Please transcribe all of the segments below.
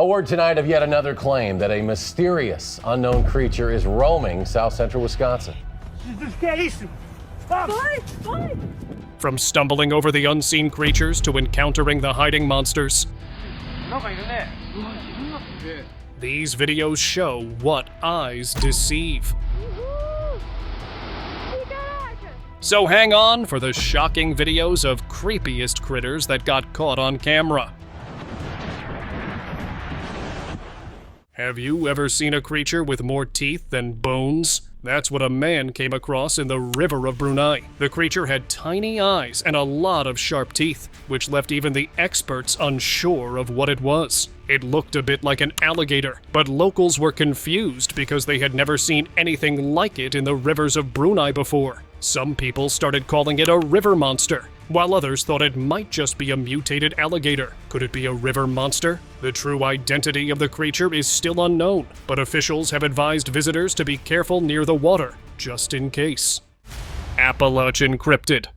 A word tonight of yet another claim that a mysterious unknown creature is roaming south central Wisconsin. From stumbling over the unseen creatures to encountering the hiding monsters, these videos show what eyes deceive. So hang on for the shocking videos of creepiest critters that got caught on camera. Have you ever seen a creature with more teeth than bones? That's what a man came across in the river of Brunei. The creature had tiny eyes and a lot of sharp teeth, which left even the experts unsure of what it was. It looked a bit like an alligator, but locals were confused because they had never seen anything like it in the rivers of Brunei before. Some people started calling it a river monster, while others thought it might just be a mutated alligator. Could it be a river monster? The true identity of the creature is still unknown, but officials have advised visitors to be careful near the water, just in case. Appalachian Crypted.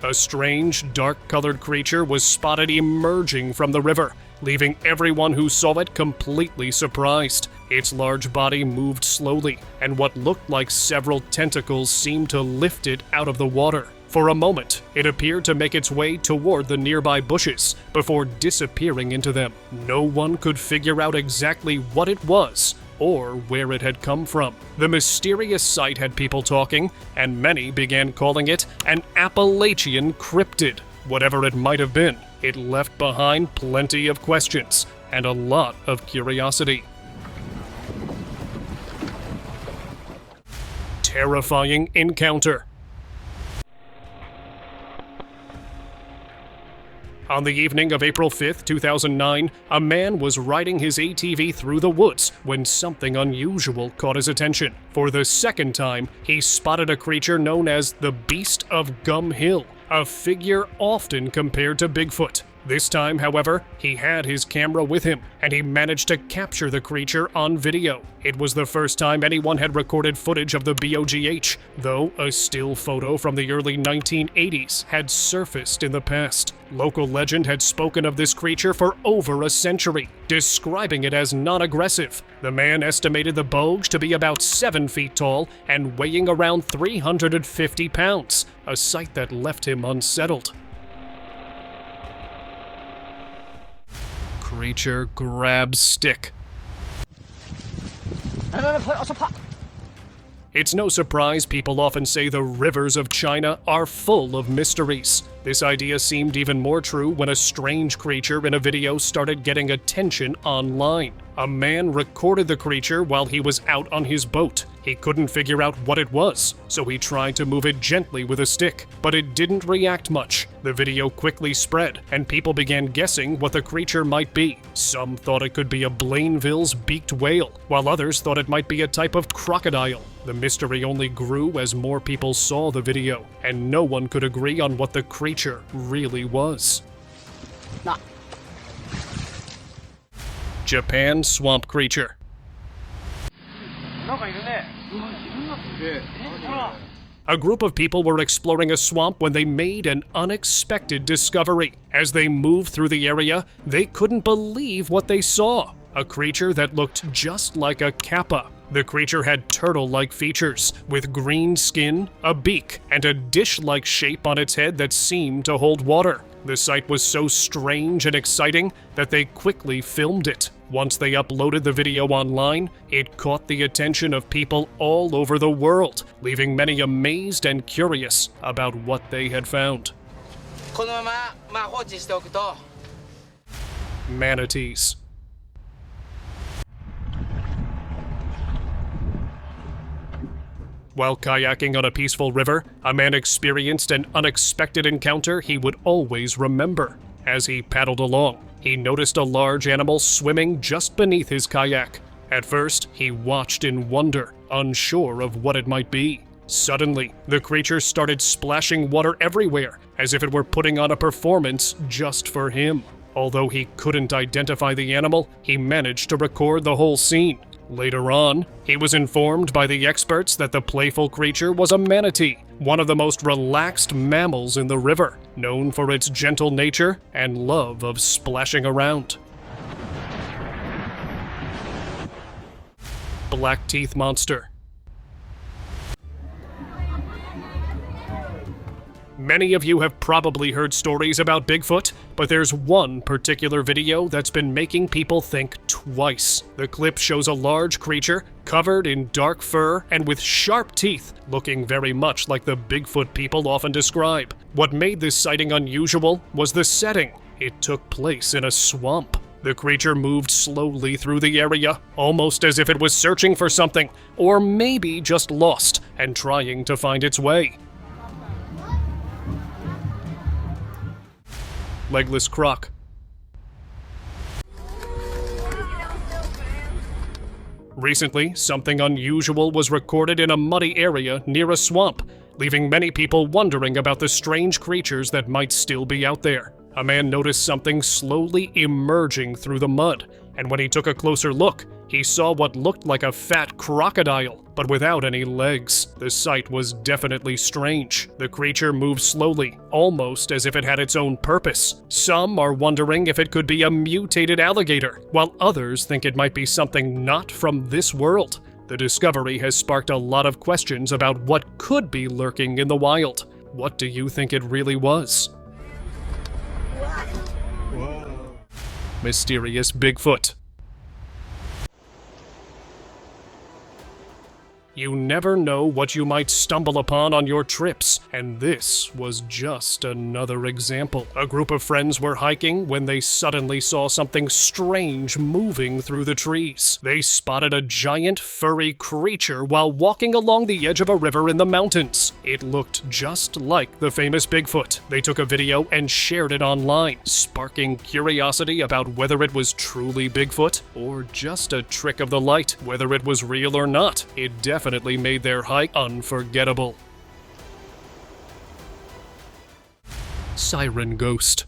A strange, dark-colored creature was spotted emerging from the river, leaving everyone who saw it completely surprised. Its large body moved slowly, and what looked like several tentacles seemed to lift it out of the water. For a moment, it appeared to make its way toward the nearby bushes, before disappearing into them. No one could figure out exactly what it was, or where it had come from. The mysterious sight had people talking, and many began calling it an Appalachian Cryptid. Whatever it might have been, it left behind plenty of questions, and a lot of curiosity. Terrifying encounter. On the evening of April 5th, 2009, a man was riding his ATV through the woods when something unusual caught his attention. For the second time, he spotted a creature known as the Beast of Gum Hill, a figure often compared to Bigfoot. This time, however, he had his camera with him, and he managed to capture the creature on video. It was the first time anyone had recorded footage of the BOGH, though a still photo from the early 1980s had surfaced in the past. Local legend had spoken of this creature for over a century, describing it as non-aggressive. The man estimated the Boge to be about 7 feet tall and weighing around 350 pounds, a sight that left him unsettled. Creature grabs stick. It's no surprise people often say the rivers of China are full of mysteries. This idea seemed even more true when a strange creature in a video started getting attention online. A man recorded the creature while he was out on his boat. He couldn't figure out what it was, so he tried to move it gently with a stick, but it didn't react much. The video quickly spread, and people began guessing what the creature might be. Some thought it could be a Blainville's beaked whale, while others thought it might be a type of crocodile. The mystery only grew as more people saw the video, and no one could agree on what the creature really was. Nah. Japan swamp creature. A group of people were exploring a swamp when they made an unexpected discovery. As they moved through the area, they couldn't believe what they saw. A creature that looked just like a kappa. The creature had turtle-like features, with green skin, a beak, and a dish-like shape on its head that seemed to hold water. The sight was so strange and exciting that they quickly filmed it. Once they uploaded the video online, it caught the attention of people all over the world, leaving many amazed and curious about what they had found. Manatees. While kayaking on a peaceful river, a man experienced an unexpected encounter he would always remember. As he paddled along, he noticed a large animal swimming just beneath his kayak. At first, he watched in wonder, unsure of what it might be. Suddenly, the creature started splashing water everywhere, as if it were putting on a performance just for him. Although he couldn't identify the animal, he managed to record the whole scene. Later on, he was informed by the experts that the playful creature was a manatee, one of the most relaxed mammals in the river, known for its gentle nature and love of splashing around. Black Teeth Monster. Many of you have probably heard stories about Bigfoot, but there's one particular video that's been making people think twice. The clip shows a large creature covered in dark fur and with sharp teeth, looking very much like the Bigfoot people often describe. What made this sighting unusual was the setting. It took place in a swamp. The creature moved slowly through the area, almost as if it was searching for something, or maybe just lost and trying to find its way. Legless Croc. Recently, something unusual was recorded in a muddy area near a swamp, leaving many people wondering about the strange creatures that might still be out there. A man noticed something slowly emerging through the mud, and when he took a closer look, he saw what looked like a fat crocodile, but without any legs. The sight was definitely strange. The creature moved slowly, almost as if it had its own purpose. Some are wondering if it could be a mutated alligator, while others think it might be something not from this world. The discovery has sparked a lot of questions about what could be lurking in the wild. What do you think it really was? Mysterious Bigfoot. You never know what you might stumble upon on your trips, and this was just another example. A group of friends were hiking when they suddenly saw something strange moving through the trees. They spotted a giant furry creature while walking along the edge of a river in the mountains. It looked just like the famous Bigfoot. They took a video and shared it online, sparking curiosity about whether it was truly Bigfoot or just a trick of the light. Whether it was real or not, it definitely made their hike unforgettable. Siren Ghost.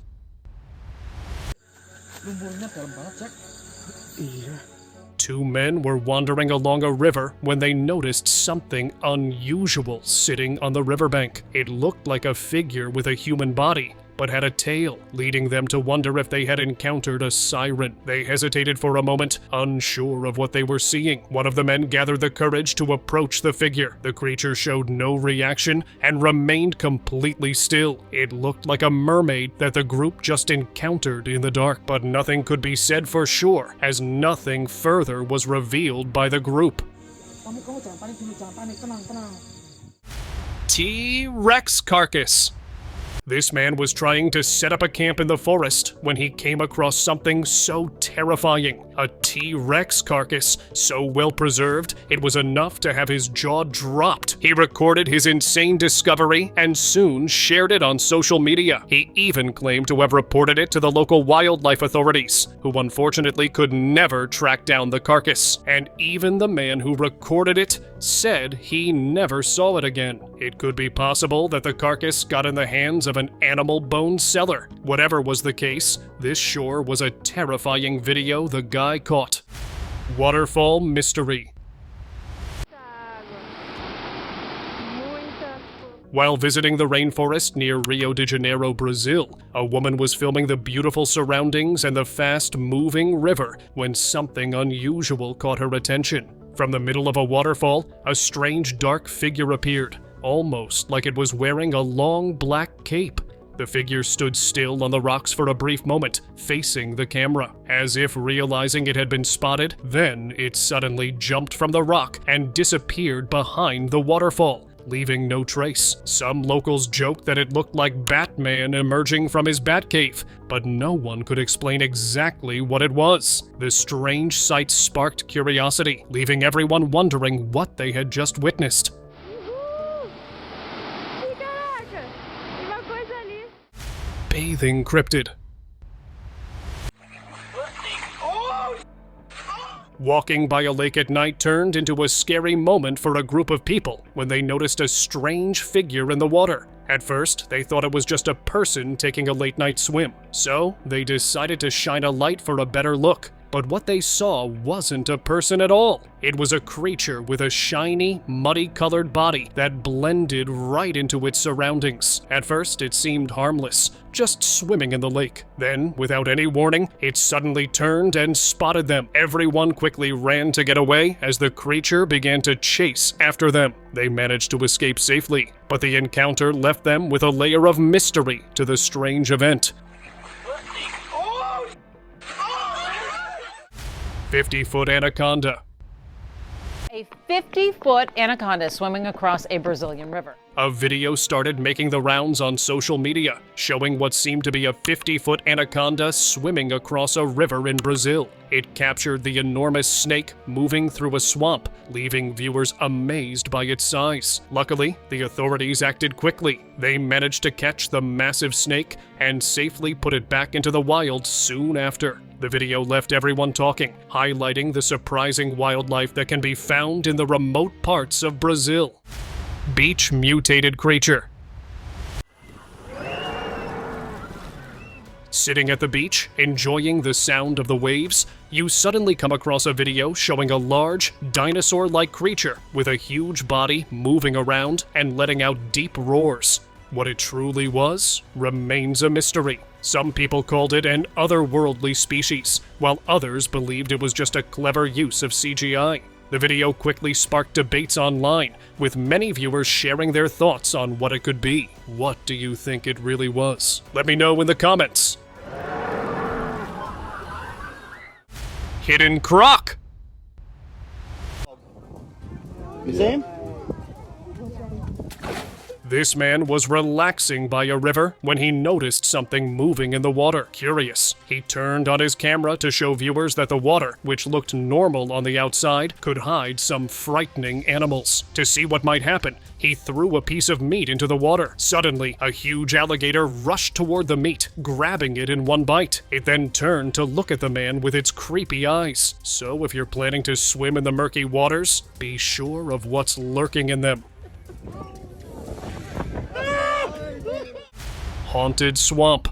Two men were wandering along a river when they noticed something unusual sitting on the riverbank. It looked like a figure with a human body, but had a tail, leading them to wonder if they had encountered a siren. They hesitated for a moment, unsure of what they were seeing. One of the men gathered the courage to approach the figure. The creature showed no reaction and remained completely still. It looked like a mermaid that the group just encountered in the dark, but nothing could be said for sure, as nothing further was revealed by the group. TRex Carcass. This man was trying to set up a camp in the forest when he came across something so terrifying. A TRex carcass so well preserved, it was enough to have his jaw dropped. He recorded his insane discovery and soon shared it on social media. He even claimed to have reported it to the local wildlife authorities, who unfortunately could never track down the carcass. And even the man who recorded it said he never saw it again. It could be possible that the carcass got in the hands of an animal bone seller. Whatever was the case, this sure was a terrifying video the guy caught. Waterfall Mystery. While visiting the rainforest near Rio de Janeiro, Brazil, a woman was filming the beautiful surroundings and the fast-moving river when something unusual caught her attention. From the middle of a waterfall, a strange dark figure appeared, almost like it was wearing a long black cape. The figure stood still on the rocks for a brief moment, facing the camera. As if realizing it had been spotted, then it suddenly jumped from the rock and disappeared behind the waterfall, leaving no trace. Some locals joked that it looked like Batman emerging from his Batcave, but no one could explain exactly what it was. The strange sight sparked curiosity, leaving everyone wondering what they had just witnessed. Bathing Crypted. Walking by a lake at night turned into a scary moment for a group of people when they noticed a strange figure in the water. At first, they thought it was just a person taking a late-night swim, so they decided to shine a light for a better look. But what they saw wasn't a person at all. It was a creature with a shiny, muddy-colored body that blended right into its surroundings. At first, it seemed harmless, just swimming in the lake. Then, without any warning, it suddenly turned and spotted them. Everyone quickly ran to get away as the creature began to chase after them. They managed to escape safely, but the encounter left them with a layer of mystery to the strange event. 50-foot anaconda. A 50-foot anaconda swimming across a Brazilian river. A video started making the rounds on social media, showing what seemed to be a 50-foot anaconda swimming across a river in Brazil. It captured the enormous snake moving through a swamp, leaving viewers amazed by its size. Luckily, the authorities acted quickly. They managed to catch the massive snake and safely put it back into the wild soon after. The video left everyone talking, highlighting the surprising wildlife that can be found in the remote parts of Brazil. Beach Mutated Creature. Sitting at the beach, enjoying the sound of the waves, you suddenly come across a video showing a large, dinosaur-like creature with a huge body moving around and letting out deep roars. What it truly was remains a mystery. Some people called it an otherworldly species, while others believed it was just a clever use of CGI. The video quickly sparked debates online, with many viewers sharing their thoughts on what it could be. What do you think it really was? Let me know in the comments. Hidden Croc. Same? This man was relaxing by a river when he noticed something moving in the water. Curious, he turned on his camera to show viewers that the water, which looked normal on the outside, could hide some frightening animals. To see what might happen, he threw a piece of meat into the water. Suddenly, a huge alligator rushed toward the meat, grabbing it in one bite. It then turned to look at the man with its creepy eyes. So if you're planning to swim in the murky waters, be sure of what's lurking in them. Haunted Swamp.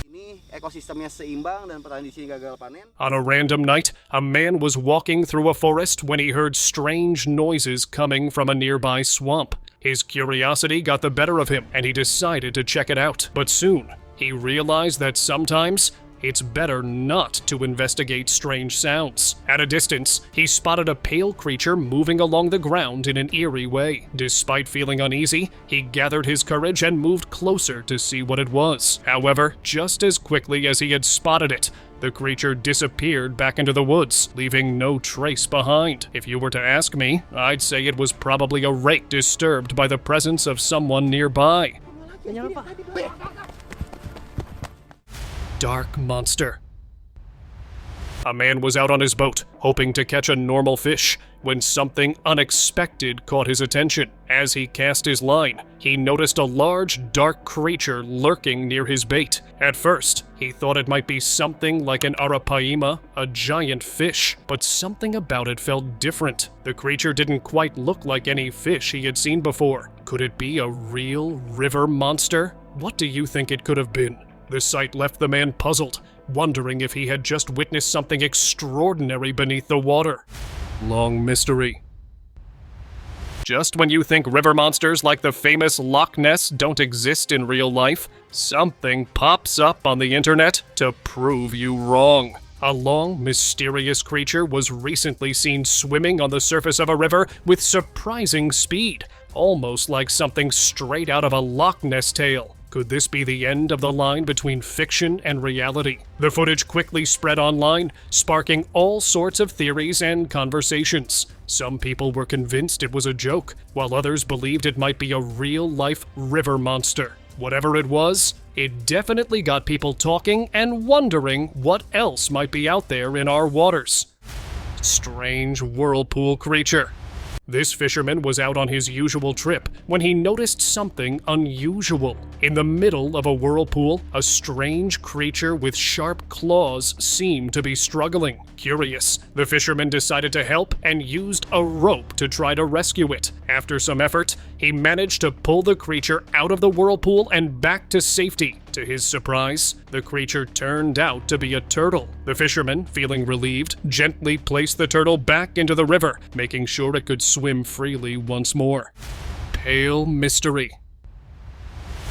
Ini ekosistemnya seimbang dan petani di sini gagal panen. On a random night, a man was walking through a forest when he heard strange noises coming from a nearby swamp. His curiosity got the better of him, and he decided to check it out. But soon, he realized that sometimes it's better not to investigate strange sounds. At a distance, he spotted a pale creature moving along the ground in an eerie way. Despite feeling uneasy, he gathered his courage and moved closer to see what it was. However, just as quickly as he had spotted it, the creature disappeared back into the woods, leaving no trace behind. If you were to ask me, I'd say it was probably a rake disturbed by the presence of someone nearby. Dark monster. A man was out on his boat, hoping to catch a normal fish, when something unexpected caught his attention. As he cast his line, he noticed a large, dark creature lurking near his bait. At first, he thought it might be something like an arapaima, a giant fish, but something about it felt different. The creature didn't quite look like any fish he had seen before. Could it be a real river monster? What do you think it could have been? The sight left the man puzzled, wondering if he had just witnessed something extraordinary beneath the water. Long mystery. Just when you think river monsters like the famous Loch Ness don't exist in real life, something pops up on the internet to prove you wrong. A long, mysterious creature was recently seen swimming on the surface of a river with surprising speed, almost like something straight out of a Loch Ness tale. Could this be the end of the line between fiction and reality? The footage quickly spread online, sparking all sorts of theories and conversations. Some people were convinced it was a joke, while others believed it might be a real-life river monster. Whatever it was, it definitely got people talking and wondering what else might be out there in our waters. Strange whirlpool creature. This fisherman was out on his usual trip when he noticed something unusual. In the middle of a whirlpool, a strange creature with sharp claws seemed to be struggling. Curious, the fisherman decided to help and used a rope to try to rescue it. After some effort, he managed to pull the creature out of the whirlpool and back to safety. To his surprise, the creature turned out to be a turtle. The fisherman, feeling relieved, gently placed the turtle back into the river, making sure it could swim freely once more. Pale mystery.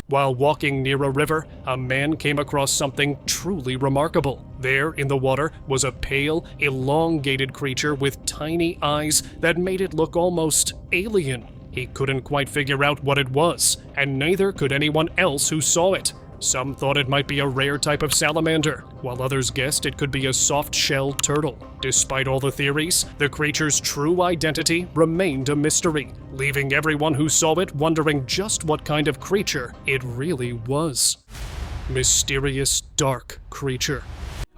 While walking near a river, a man came across something truly remarkable. There, in the water, was a pale, elongated creature with tiny eyes that made it look almost alien. He couldn't quite figure out what it was, and neither could anyone else who saw it. Some thought it might be a rare type of salamander, while others guessed it could be a soft-shelled turtle. Despite all the theories, the creature's true identity remained a mystery, leaving everyone who saw it wondering just what kind of creature it really was. Mysterious dark creature.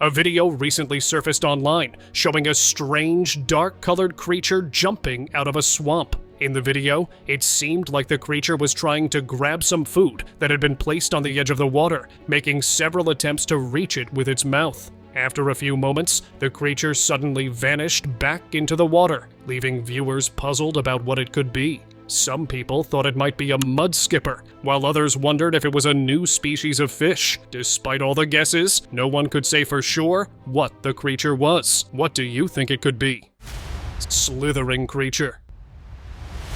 A video recently surfaced online showing a strange, dark-colored creature jumping out of a swamp. In the video, it seemed like the creature was trying to grab some food that had been placed on the edge of the water, making several attempts to reach it with its mouth. After a few moments, the creature suddenly vanished back into the water, leaving viewers puzzled about what it could be. Some people thought it might be a mud skipper, while others wondered if it was a new species of fish. Despite all the guesses, no one could say for sure what the creature was. What do you think it could be? Slithering creature.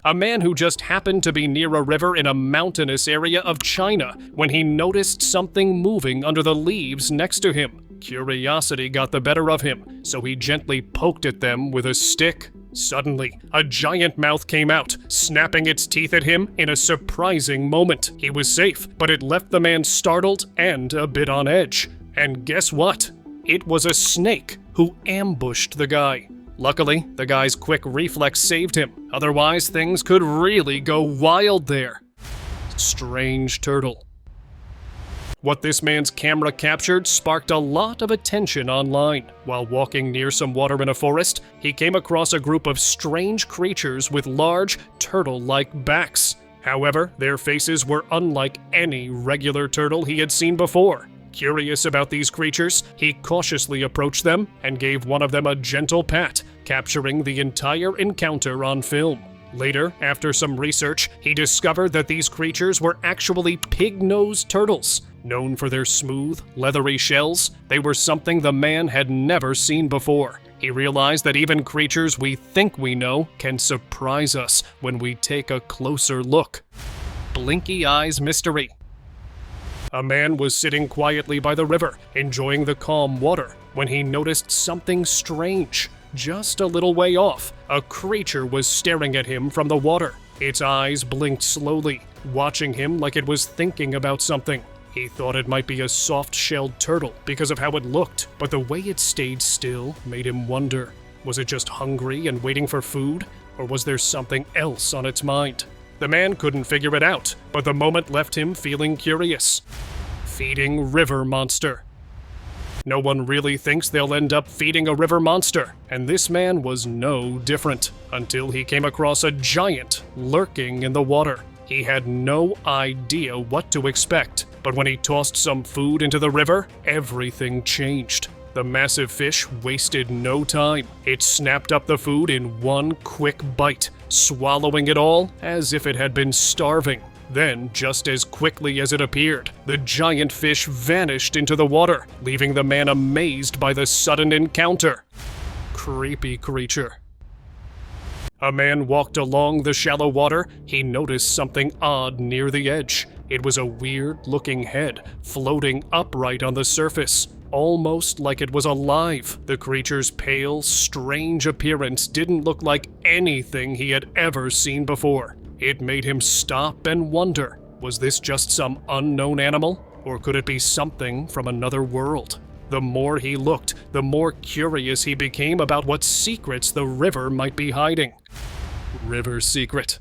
A man who just happened to be near a river in a mountainous area of China when he noticed something moving under the leaves next to him. Curiosity got the better of him, so he gently poked at them with a stick. Suddenly, a giant mouth came out, snapping its teeth at him in a surprising moment. He was safe, but it left the man startled and a bit on edge. And guess what? It was a snake who ambushed the guy. Luckily, the guy's quick reflex saved him. Otherwise, things could really go wild there. Strange turtle. What this man's camera captured sparked a lot of attention online. While walking near some water in a forest, he came across a group of strange creatures with large, turtle-like backs. However, their faces were unlike any regular turtle he had seen before. Curious about these creatures, he cautiously approached them and gave one of them a gentle pat, capturing the entire encounter on film. Later, after some research, he discovered that these creatures were actually pig-nosed turtles. Known for their smooth, leathery shells, they were something the man had never seen before. He realized that even creatures we think we know can surprise us when we take a closer look. Blinky Eyes mystery. A man was sitting quietly by the river, enjoying the calm water, when he noticed something strange. Just a little way off, a creature was staring at him from the water. Its eyes blinked slowly, watching him like it was thinking about something. He thought it might be a soft-shelled turtle because of how it looked, but the way it stayed still made him wonder. Was it just hungry and waiting for food, or was there something else on its mind? The man couldn't figure it out, but the moment left him feeling curious. Feeding river monster. No one really thinks they'll end up feeding a river monster, and this man was no different, until he came across a giant lurking in the water. He had no idea what to expect, but when he tossed some food into the river, everything changed. The massive fish wasted no time. It snapped up the food in one quick bite, swallowing it all as if it had been starving. Then, just as quickly as it appeared, the giant fish vanished into the water, leaving the man amazed by the sudden encounter. Creepy creature. A man walked along the shallow water. He noticed something odd near the edge. It was a weird-looking head floating upright on the surface, almost like it was alive. The creature's pale, strange appearance didn't look like anything he had ever seen before. It made him stop and wonder, was this just some unknown animal, or could it be something from another world? The more he looked, the more curious he became about what secrets the river might be hiding. River secret.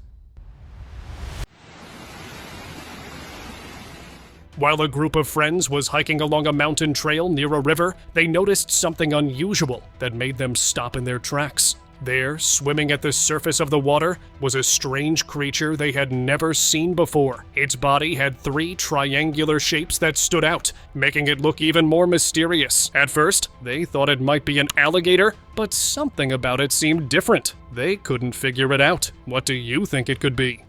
While a group of friends was hiking along a mountain trail near a river, they noticed something unusual that made them stop in their tracks. There, swimming at the surface of the water, was a strange creature they had never seen before. Its body had 3 triangular shapes that stood out, making it look even more mysterious. At first, they thought it might be an alligator, but something about it seemed different. They couldn't figure it out. What do you think it could be?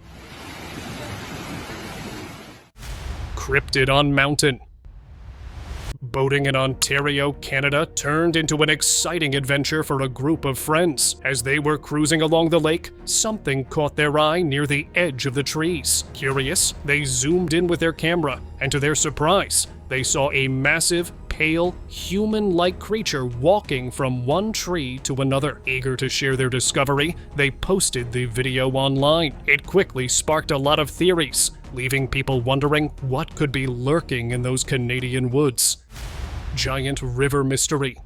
Crypted on mountain. Boating in Ontario, Canada turned into an exciting adventure for a group of friends. As they were cruising along the lake, something caught their eye near the edge of the trees. Curious, they zoomed in with their camera, and to their surprise, they saw a massive, pale, human-like creature walking from one tree to another. Eager to share their discovery, they posted the video online. It quickly sparked a lot of theories, leaving people wondering what could be lurking in those Canadian woods. Giant river mystery.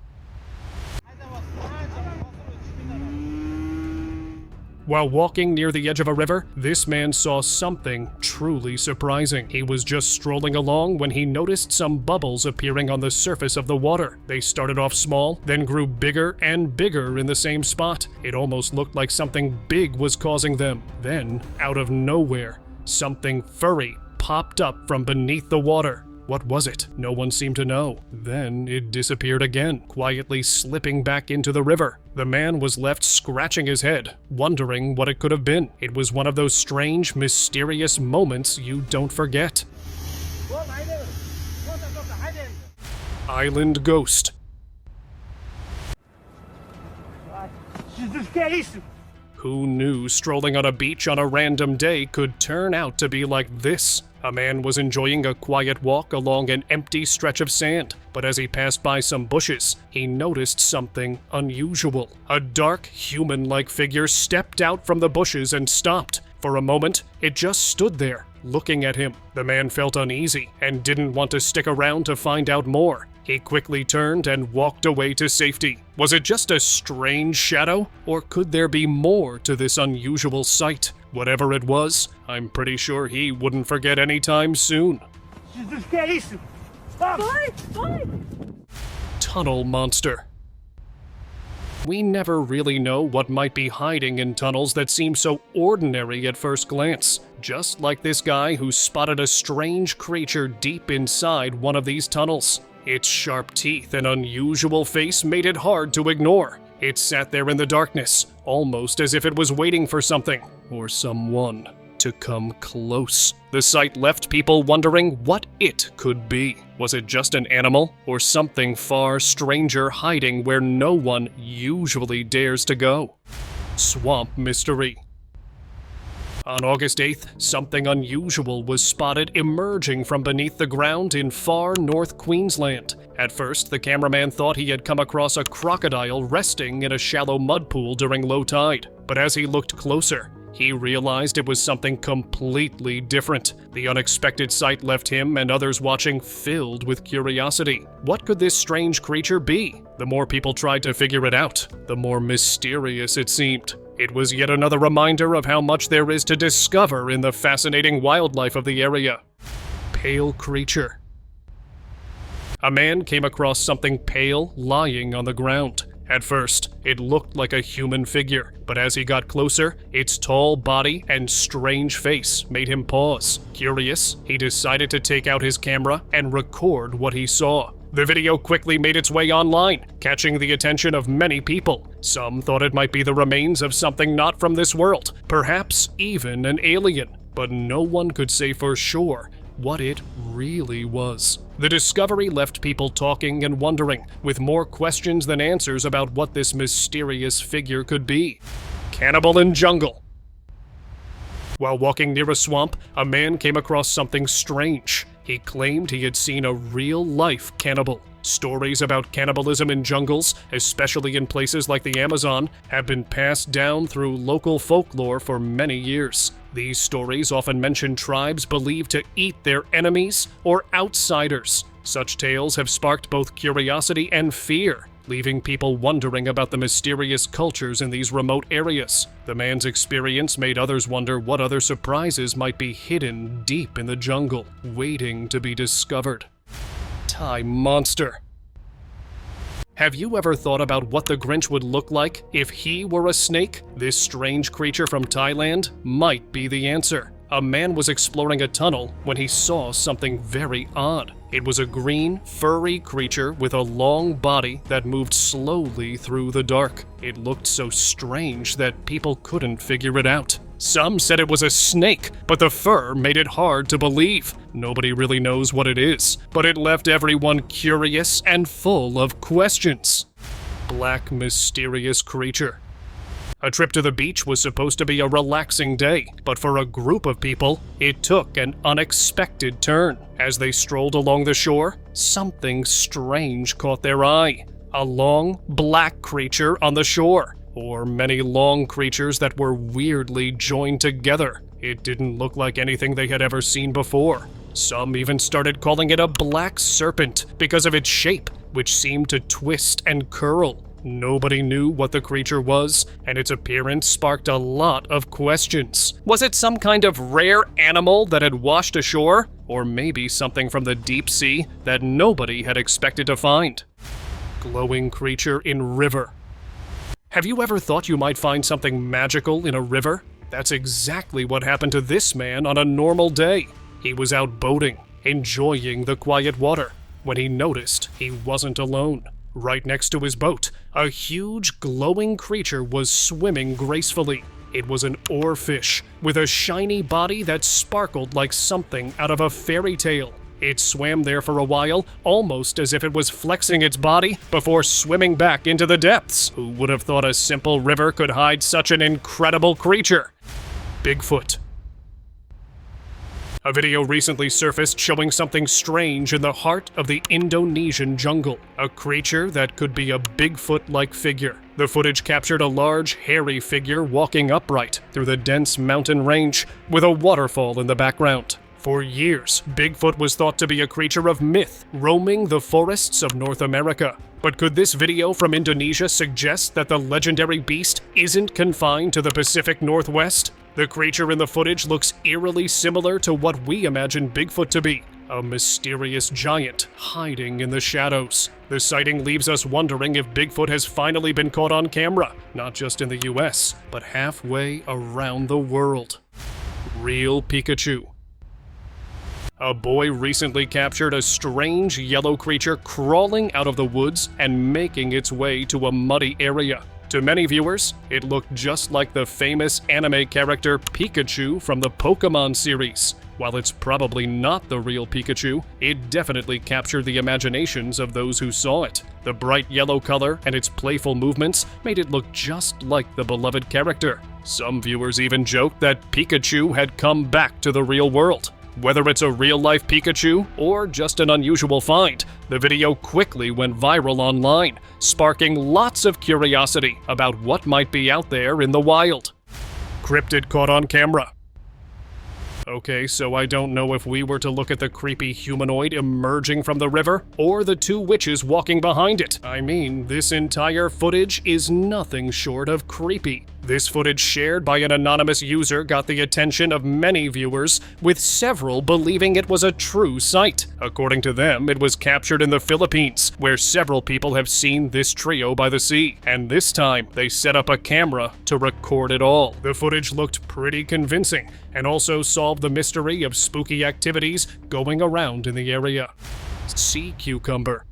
While walking near the edge of a river, this man saw something truly surprising. He was just strolling along when he noticed some bubbles appearing on the surface of the water. They started off small, then grew bigger and bigger in the same spot. It almost looked like something big was causing them. Then, out of nowhere, something furry popped up from beneath the water. What was it? No one seemed to know. Then it disappeared again, quietly slipping back into the river. The man was left scratching his head, wondering what it could have been. It was one of those strange, mysterious moments you don't forget. Island Ghost. Who knew strolling on a beach on a random day could turn out to be like this? A man was enjoying a quiet walk along an empty stretch of sand, but as he passed by some bushes, he noticed something unusual. A dark, human-like figure stepped out from the bushes and stopped. For a moment, it just stood there, looking at him. The man felt uneasy and didn't want to stick around to find out more. He quickly turned and walked away to safety. Was it just a strange shadow, or could there be more to this unusual sight? Whatever it was, I'm pretty sure he wouldn't forget anytime soon. Tunnel monster. We never really know what might be hiding in tunnels that seem so ordinary at first glance. Just like this guy who spotted a strange creature deep inside one of these tunnels. Its sharp teeth and unusual face made it hard to ignore. It sat there in the darkness, almost as if it was waiting for something, or someone, to come close. The sight left people wondering what it could be. Was it just an animal, or something far stranger hiding where no one usually dares to go? Swamp mystery. On August 8th, something unusual was spotted emerging from beneath the ground in far north Queensland. At first, the cameraman thought he had come across a crocodile resting in a shallow mud pool during low tide. But as he looked closer, he realized it was something completely different. The unexpected sight left him and others watching filled with curiosity. What could this strange creature be? The more people tried to figure it out, the more mysterious it seemed. It was yet another reminder of how much there is to discover in the fascinating wildlife of the area. Pale creature. A man came across something pale lying on the ground. At first, it looked like a human figure, but as he got closer, its tall body and strange face made him pause. Curious, he decided to take out his camera and record what he saw. The video quickly made its way online, catching the attention of many people. Some thought it might be the remains of something not from this world, perhaps even an alien, but no one could say for sure what it really was. The discovery left people talking and wondering, with more questions than answers about what this mysterious figure could be. Cannibal in jungle. While walking near a swamp, a man came across something strange. He claimed he had seen a real-life cannibal. Stories about cannibalism in jungles, especially in places like the Amazon, have been passed down through local folklore for many years. These stories often mention tribes believed to eat their enemies or outsiders. Such tales have sparked both curiosity and fear, leaving people wondering about the mysterious cultures in these remote areas. The man's experience made others wonder what other surprises might be hidden deep in the jungle, waiting to be discovered. Thai monster. Have you ever thought about what the Grinch would look like if he were a snake? This strange creature from Thailand might be the answer. A man was exploring a tunnel when he saw something very odd. It was a green, furry creature with a long body that moved slowly through the dark. It looked so strange that people couldn't figure it out. Some said it was a snake, but the fur made it hard to believe. Nobody really knows what it is, but it left everyone curious and full of questions. Black, mysterious creature. A trip to the beach was supposed to be a relaxing day, but for a group of people, it took an unexpected turn. As they strolled along the shore, something strange caught their eye. A long, black creature on the shore, or many long creatures that were weirdly joined together. It didn't look like anything they had ever seen before. Some even started calling it a black serpent because of its shape, which seemed to twist and curl. Nobody knew what the creature was, and its appearance sparked a lot of questions. Was it some kind of rare animal that had washed ashore? Or maybe something from the deep sea that nobody had expected to find? Glowing creature in river. Have you ever thought you might find something magical in a river? That's exactly what happened to this man on a normal day. He was out boating, enjoying the quiet water, when he noticed he wasn't alone. Right next to his boat, a huge glowing creature was swimming gracefully. It was an oarfish with a shiny body that sparkled like something out of a fairy tale. It swam there for a while, almost as if it was flexing its body before swimming back into the depths. Who would have thought a simple river could hide such an incredible creature? Bigfoot. A video recently surfaced showing something strange in the heart of the Indonesian jungle. A creature that could be a Bigfoot-like figure. The footage captured a large, hairy figure walking upright through the dense mountain range with a waterfall in the background. For years, Bigfoot was thought to be a creature of myth, roaming the forests of North America. But could this video from Indonesia suggest that the legendary beast isn't confined to the Pacific Northwest? The creature in the footage looks eerily similar to what we imagine Bigfoot to be, a mysterious giant hiding in the shadows. The sighting leaves us wondering if Bigfoot has finally been caught on camera, not just in the US, but halfway around the world. Real Pikachu. A boy recently captured a strange yellow creature crawling out of the woods and making its way to a muddy area. To many viewers, it looked just like the famous anime character Pikachu from the Pokemon series. While it's probably not the real Pikachu, it definitely captured the imaginations of those who saw it. The bright yellow color and its playful movements made it look just like the beloved character. Some viewers even joked that Pikachu had come back to the real world. Whether it's a real-life Pikachu or just an unusual find, the video quickly went viral online, sparking lots of curiosity about what might be out there in the wild. Crypted caught on camera. Okay, so I don't know if we were to look at the creepy humanoid emerging from the river, or the two witches walking behind it. I mean, this entire footage is nothing short of creepy. This footage shared by an anonymous user got the attention of many viewers, with several believing it was a true sight. According to them, it was captured in the Philippines, where several people have seen this trio by the sea, and this time they set up a camera to record it all. The footage looked pretty convincing, and also solved the mystery of spooky activities going around in the area. Sea cucumber.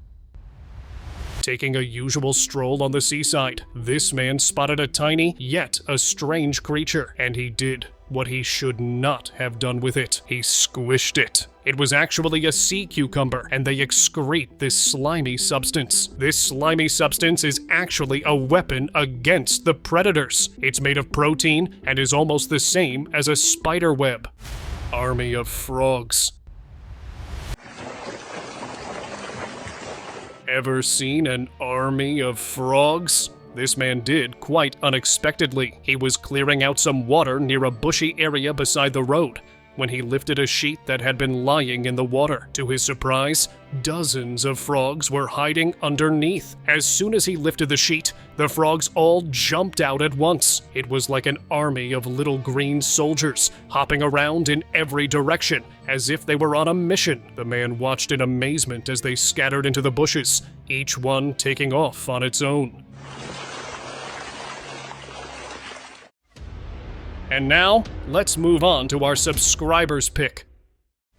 Taking a usual stroll on the seaside, this man spotted a tiny, yet a strange creature, and he did what he should not have done with it. He squished it. It was actually a sea cucumber, and they excrete this slimy substance. This slimy substance is actually a weapon against the predators. It's made of protein and is almost the same as a spider web. Army of frogs. Ever seen an army of frogs? This man did, quite unexpectedly. He was clearing out some water near a bushy area beside the road when he lifted a sheet that had been lying in the water. To his surprise, dozens of frogs were hiding underneath. As soon as he lifted the sheet, the frogs all jumped out at once. It was like an army of little green soldiers, hopping around in every direction, as if they were on a mission. The man watched in amazement as they scattered into the bushes, each one taking off on its own. And now, let's move on to our subscribers pick.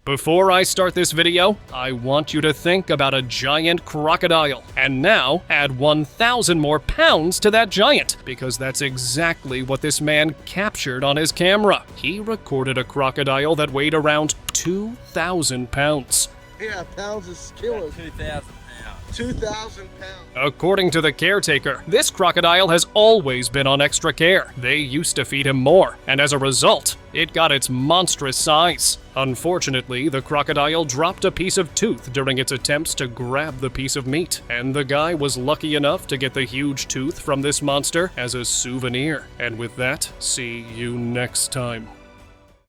Before I start this video, I want you to think about a giant crocodile, and now add 1,000 more pounds to that giant, because that's exactly what this man captured on his camera. He recorded a crocodile that weighed around 2,000 pounds. Yeah, pounds is kilos. 2,000 pounds. 2,000 pounds. According to the caretaker, this crocodile has always been on extra care. They used to feed him more, and as a result, it got its monstrous size. Unfortunately, the crocodile dropped a piece of tooth during its attempts to grab the piece of meat, and the guy was lucky enough to get the huge tooth from this monster as a souvenir. And with that, see you next time.